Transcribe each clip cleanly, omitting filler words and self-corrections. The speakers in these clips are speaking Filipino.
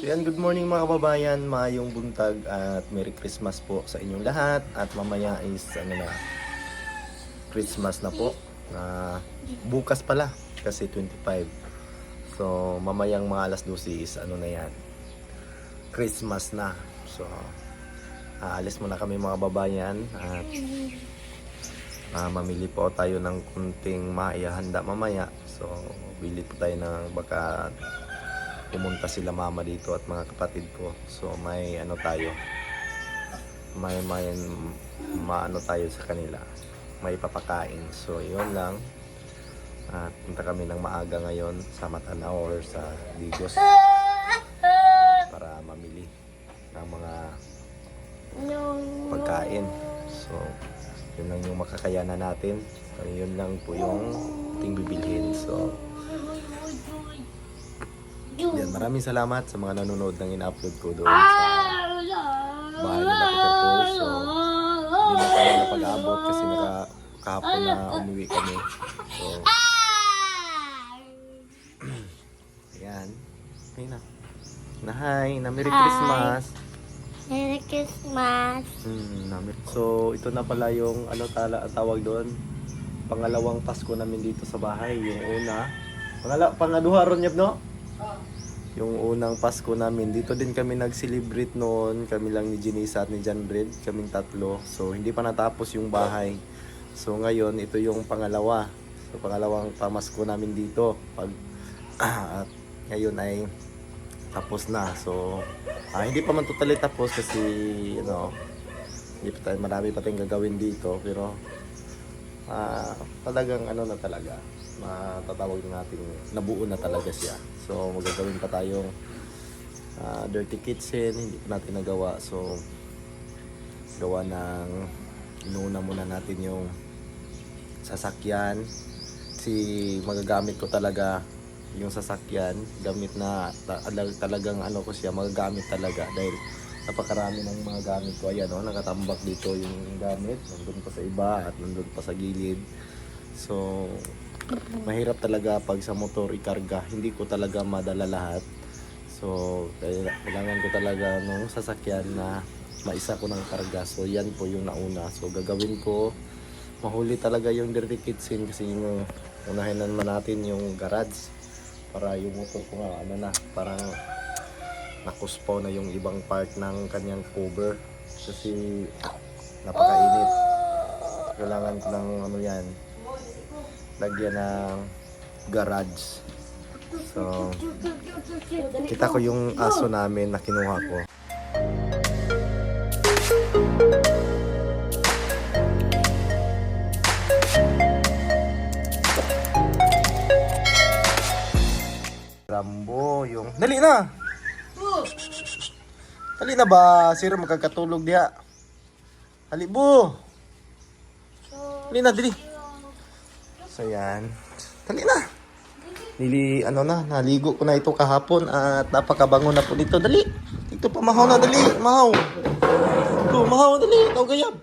So yan, good morning mga kababayan, maayong buntag at Merry Christmas po sa inyong lahat. At mamaya is Christmas na po. Bukas pala kasi 25. So mamayang mga alas 12 is na yan, Christmas na. So aalis muna kami mga babayan at mamili po tayo ng kunting maihahanda mamaya. So bili po tayo ng baka pumunta sila mama dito at mga kapatid ko. So may tayo. May maano tayo sa kanila. May papakain. So yun lang. At punta kami ng maaga ngayon sa Matanaw or sa Digos para mamili ng mga pagkain. So yun lang yung makakayanan natin. So, yun lang po yung ating bibilhin. So yan, maraming salamat sa mga nanonood ng in-upload ko doon sa bahay nila Peter Paul. So, hindi na tayo napag-abot kasi kahapon na umuwi kami. So, ayan. Okay na. Hi, na Merry Christmas. Merry Christmas. So, ito na pala yung tawag doon. Pangalawang Pasko namin dito sa bahay. Yung una. Pangaduha ron yun, no? Yung unang Pasko namin, dito din kami nag-celebrate noon. Kami lang ni Jenisa at ni John Bred, kaming tatlo. So hindi pa natapos yung bahay. So ngayon, ito yung pangalawa. So pangalawang pamasko namin dito. At ngayon ay tapos na. So hindi pa man totally tapos kasi hindi pa tayo, marami pa tayong gagawin dito. Pero talagang na talaga, matatawag natin nabuo na talaga siya. So magagawin pa tayong dirty kitchen, hindi pa natin nagawa. So gawa ng inuuna muna natin yung sasakyan. Magagamit ko talaga yung sasakyan, gamit na talagang ko siya, magagamit talaga dahil napakarami ng mga gamit ko. Ayan nakatambak dito yung gamit, nandun pa sa iba at nandun pa sa gilid. So mahirap talaga pag sa motor ikarga, hindi ko talaga madala lahat. So kailangan ko talaga nung sasakyan na maisa ko ng karga. So yan po yung nauna. So gagawin ko, mahuli talaga yung dirty kitchen kasi yung unahin naman natin yung garage para yung motor ko nga parang nakuspaw na yung ibang part ng kanyang cover kasi napakainit. Kailangan ko ng yan, lagyan ng garage. So kita ko yung aso namin na kinuha ko. Rambo yung dali na. Dali na ba sir, magkakatulog diha. Dali bo. Dali na, dali. So yan. Dali na. Naligo ko na ito kahapon at napakabango na po nito. Dali. Ito pa mahaw na, dali. Mahaw. Ito, mahaw, dali. Ito gayab.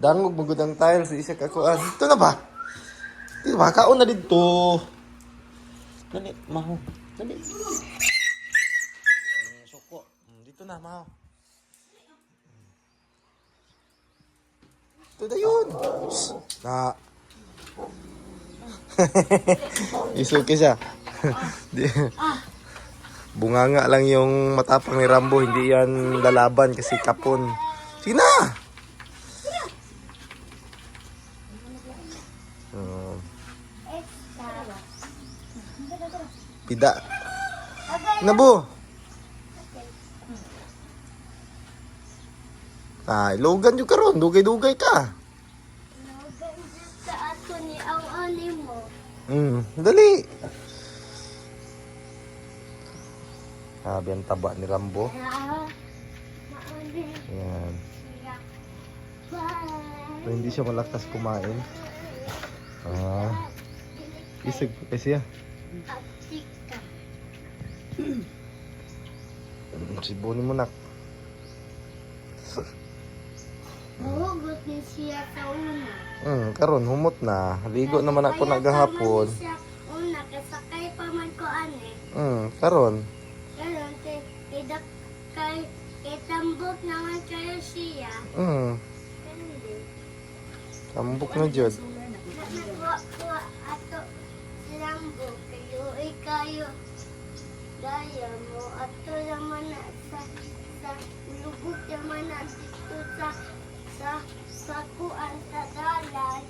Dangog magudang tiles, isa kakuan. Ito na ba? Ito ba? Kaon na dito. Dali, mahaw. Dali. Suko. Dito na, mahaw. Ito na yun. Na. Isuki siya. Bunganga lang yung matapang ni Rambo, hindi yan lalaban kasi kapon. Sige na. Pida. Nabo. Ilogan yung karon, dugay-dugay ka. Dali. Sabi ang taba ni Rambo. Ayan. So, hindi siya malakas kumain. Isig kasi siya. Sibunin mo nak. Hugot ni siya sa una. Karon humot na. Ligo naman ako nagahapon. Una, kasakay pa man ko ane. Karon. Karon, kay tambok naman kayo siya. Hindi. Tambok na jud. Nagwa ato tambok kayo kayo. Daya mo ato naman na sa lubog naman na dito sa kuan sa dalan.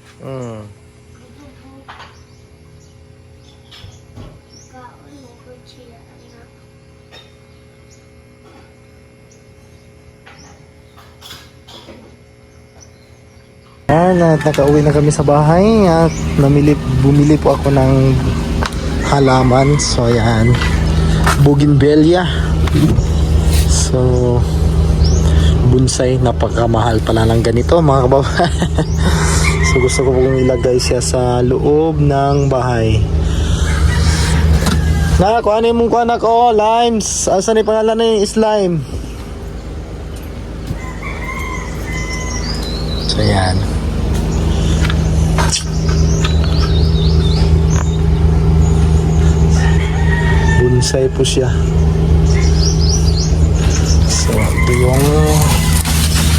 Kaon mo ko siya anak. At nakauwi na kami sa bahay at bumili po ako ng halaman. So ayan, bougainvillea. So bonsai, napakamahal pala ng ganito mga kababayan. So gusto ko pong ilagay siya sa loob ng bahay. Kuhanin mong kuhanak limes. Asan ni pangalan na yung slime? So ayan. Bonsai po siya. So ito yung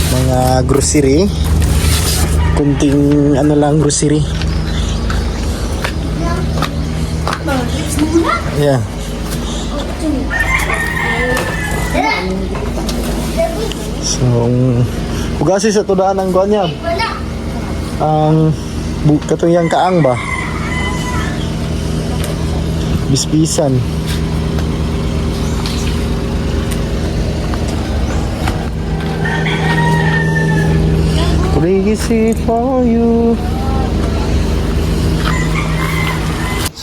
mga grocery. Kunting grocery. Yeah. So ugasi sa tudaan ng kuan niya. Ang katong yang kaang ba? Bispisan. Crazy for you.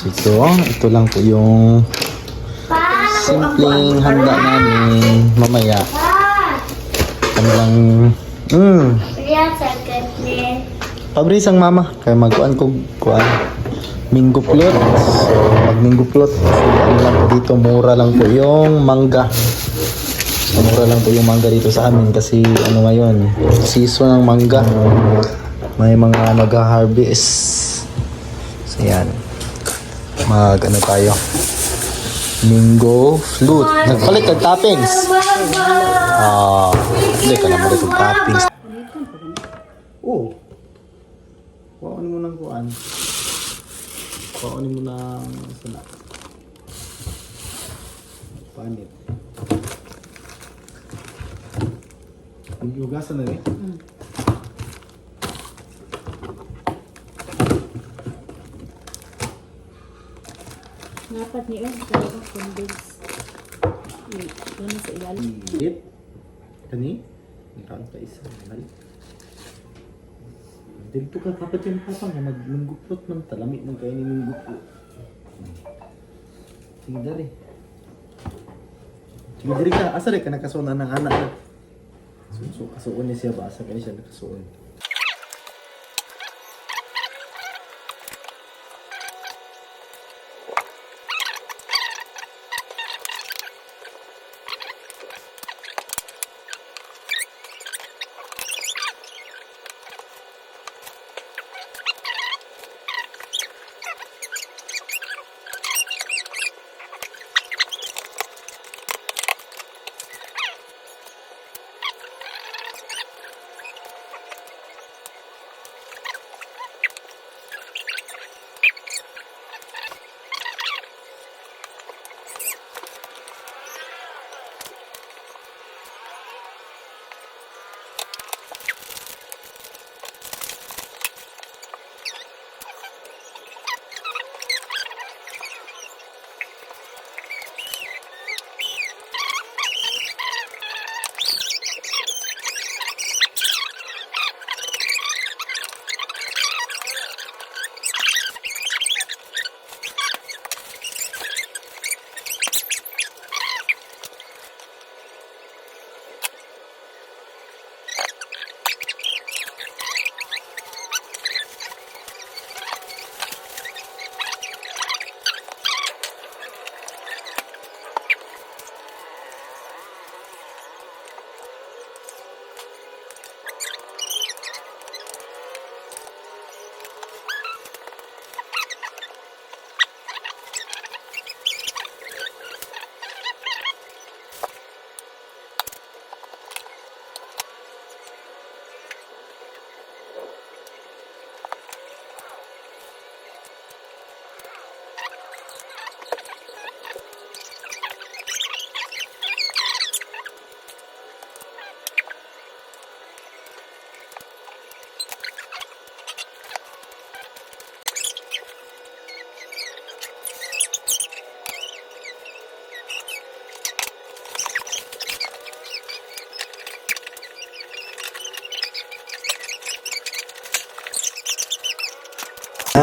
So ito lang po yung simpleng handa namin mamaya. Kami lang pabrisang mama kaya magkuan ko kuan minggo plot. So mag minggo plot kasi lang po dito, mura lang po yung mangga. So, mura lang po yung mangga dito sa amin kasi ngayon season ng mangga, may mga mag-harvest. So yan, tayo Mingo flute. Nagpalit ng toppings. Hindi ka na malit ng toppings. Oh. Kuhanin mo ng kuhan. Kuhanin mo ng sana. Panit. Hugasan na eh. Dapat ni talaga condense. Ano sa ilalim? Dip. Kani? Ikaw pa isa. Dito ka kapat yung pasang na magmungguplot man talamit man kayo ni mungguplot. Sige dari. Sige dari ka. Asa rin ka nakasunan ng anak na. So kasuon niya siya ba? Asa kayo siya nakasuon?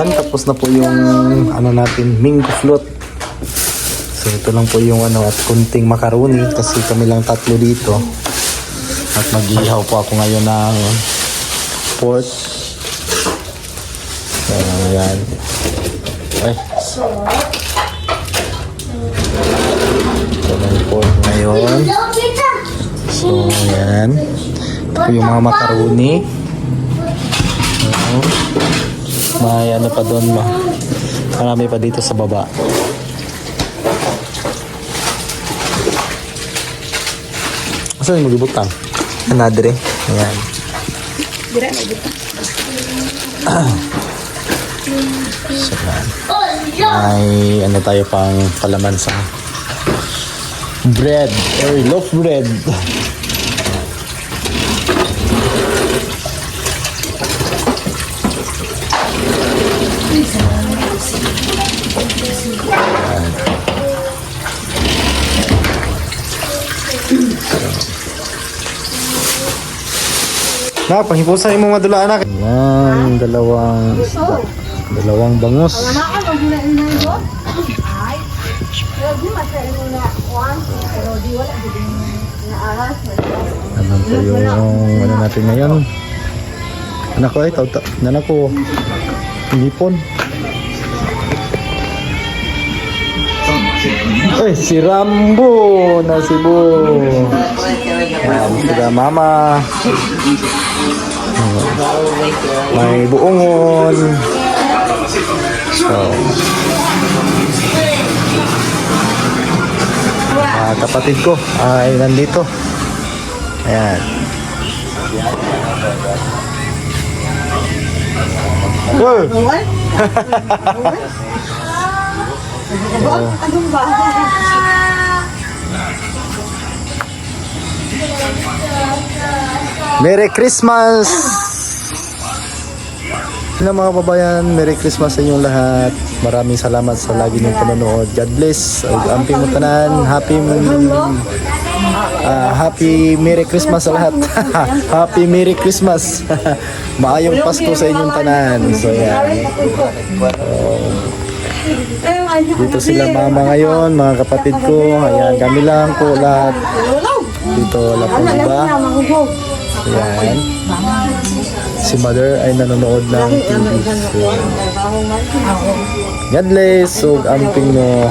Ayan, tapos na po yung ano natin, mango float. So ito lang po yung ano at kunting macaroni kasi kami lang tatlo dito. At mag-ihaw po ako ngayon ng pork. So ayan. Ay. Ito na yung pork ngayon. So ayan. Ito po yung mga macaroni. May ano pa doon, marami pa dito sa baba. Saan yung magibutang? Anadre. Ayan. Dira na dito. So, may ano tayo pang palaman sa bread or loaf bread. Na, panghipusan mo madula anak. Yan, dalawang isda. Dalawang bangus. Ano po yung ano natin ngayon? Anak ko ay anak ko. Hipon. Ay, si Rambo na Cebu. Tiga mama. May buongon. So, kapatid ko ay nandito. Ayan. Hey! Merry Christmas! Hello mga kababayan, Merry Christmas sa inyong lahat. Maraming salamat sa lagi niyong panonood. God bless. Amping mo tanan. Happy Merry Christmas sa lahat. Happy Merry Christmas. Maayong Pasko sa inyong tanan. So yan. Dito sila mama ngayon, mga kapatid ko. Ayan, kami lang po lahat. Dito wala po iba. Ayan. Si mother ay nanonood ng TV. So, God bless. So, amping mo.